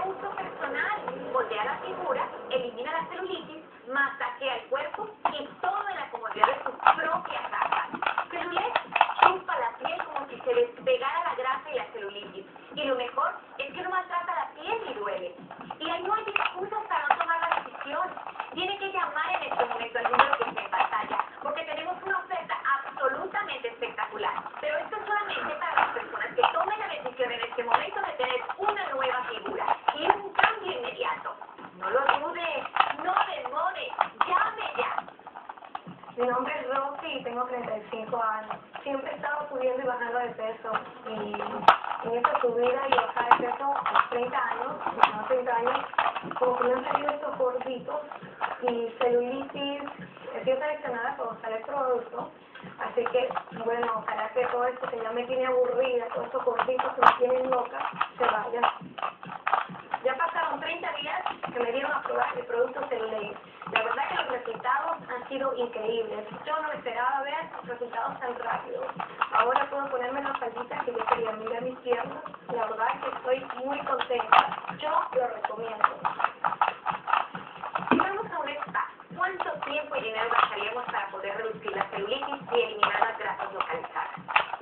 uso personal. Moldea la figura, elimina la celulitis, masajea el cuerpo y todo en la comodidad de su propia casa. Celulés chupa la piel como si se les pegara la grasa y la celulitis. Y lo mejor es que no maltrata la piel ni duele. Y ahí no hay excusas para no tomar la decisión. Tiene que llamar en este momento al número que está en pantalla, porque tenemos una oferta absolutamente espectacular. Pero esto es solamente para las personas que tomen la decisión en este momento de tener una nueva figura y un cambio inmediato. No lo dude, no demore, llame ya. Mi nombre es Rosy y tengo 35 años. Siempre he estado subiendo y bajando de peso. Y en esta subida y bajada de peso a los 30 años, como que me han salido estos gorditos y celulitis. Estoy seleccionada para usar el producto. Así que, bueno, ojalá que todo esto que ya me tiene aburrida, todos estos gorditos que me tienen loca, se vayan. Ya pasaron 30 días que me dieron a probar el producto Celulés. La verdad que los resultados han sido increíbles. Yo no esperaba ver resultados tan rápidos. Ahora puedo ponerme las falditas que yo quería. Mira mis piernas. La verdad que estoy muy contenta. Yo lo recomiendo. Si vamos a un spa, ¿cuánto tiempo y dinero gastaríamos para poder reducir la celulitis y eliminar las grasas localizadas?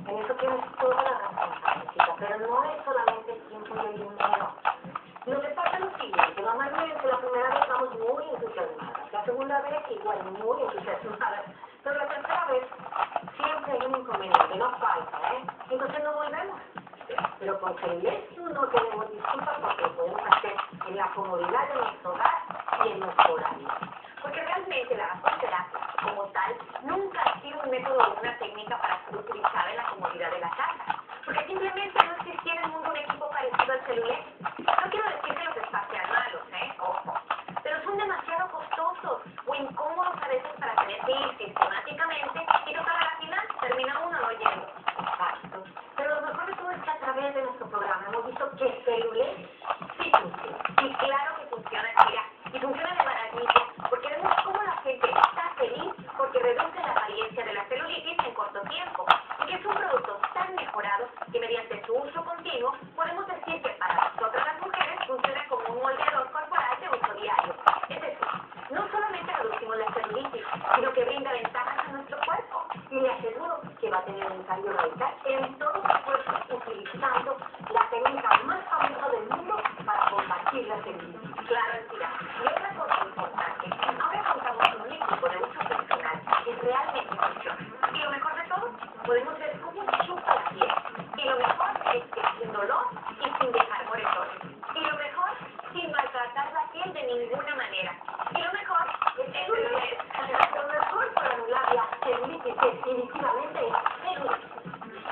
En eso tienes toda la razón, chica, pero no es solamente el tiempo y el dinero. Lo que pasa es lo siguiente, normalmente la primera vez estamos muy entusiasmadas, la segunda vez igual muy entusiasmadas, pero la tercera vez siempre hay un inconveniente, no falta, entonces no volvemos. Pero con Celulés no tenemos disculpas porque lo podemos hacer en la comodidad de nuestro hogar y en nuestro horario. Porque realmente la vasoterapia, como tal, nunca ha sido un método o una técnica para ser utilizada en la comodidad de la casa. Porque simplemente no existía en el mundo un equipo parecido al Celulés. No quiero decir que los espacios sean malos, ojo, pero son demasiado costosos o incómodos a veces para tener que ir sistemáticamente y tocar a la final termina uno no yendo. Exacto. Pero lo mejor de todo es que a través de nuestro programa hemos visto que Celulés sí funciona. Y claro que funciona, tía, y funciona de maravilla, porque vemos cómo la gente está feliz porque reduce la apariencia de la celulitis en corto tiempo, y que es un producto tan mejorado que mediante su uso continuo podemos decir que para nosotras las mujeres funciona como un moldeador corporal de uso diario. Es decir, no solamente reducimos la celulitis, sino que brinda ventajas a nuestro cuerpo. Y le aseguro que va a tener un cambio radical en todo su cuerpo utilizando la técnica más famosa del mundo para combatir la celulitis. Claro, tía. Y otra cosa importante, ahora contamos con un equipo de uso personal que realmente funciona. Y lo mejor de todo, podemos ver cómo chupa la piel. Y lo mejor es que sin dolor y sin dejar moretones. Y lo mejor, sin maltratar la piel de ninguna manera. Y lo mejor es que Lo mejor para anular la celulitis definitivamente es Celulés.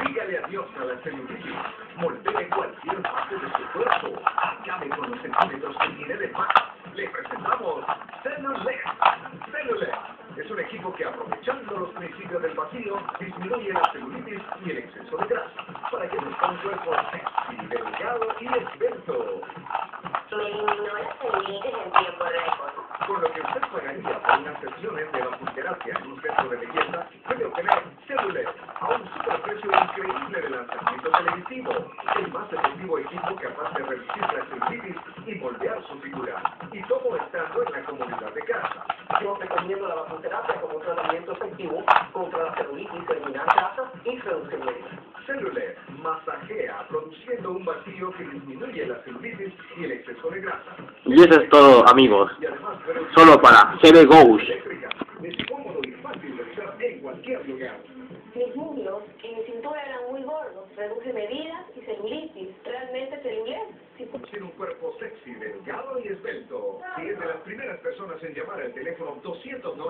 Dígale adiós a la celulitis. Moldee cualquier parte de su cuerpo. Acabe con los centímetros que tiene de más. Le presentamos Celulés. Celulés es un equipo que, aprovechando los principios del vacío, disminuye la celulitis y el exceso de grasa para que luzca un cuerpo sexy, delgado y esbelto. me eliminó la celulitis en tiempo récord. Con lo que usted pagaría por unas sesiones de vasoterapia en un centro de belleza, puede obtener Celulés a un superprecio increíble de lanzamiento televisivo. El más efectivo equipo capaz de reducir la celulitis y moldear su figura. Y todo estando en la comodidad de casa. Yo recomiendo la vasoterapia como un tratamiento efectivo contra la celulitis, eliminar grasas y reducir leche. Celulés masajea produciendo un vacío que disminuye la celulitis y el exceso de grasa. Y eso es todo, amigos. Y además reduce Solo para CB Ghost. eléctrica. Es cómodo y fácil de usar en cualquier lugar. Mis muslos y mi cintura eran muy gordos. Reduce medidas y celulitis. Realmente Celulés sí funciona. Tiene un cuerpo sexy, delgado y esbelto. Y es de las primeras personas en llamar al teléfono 290.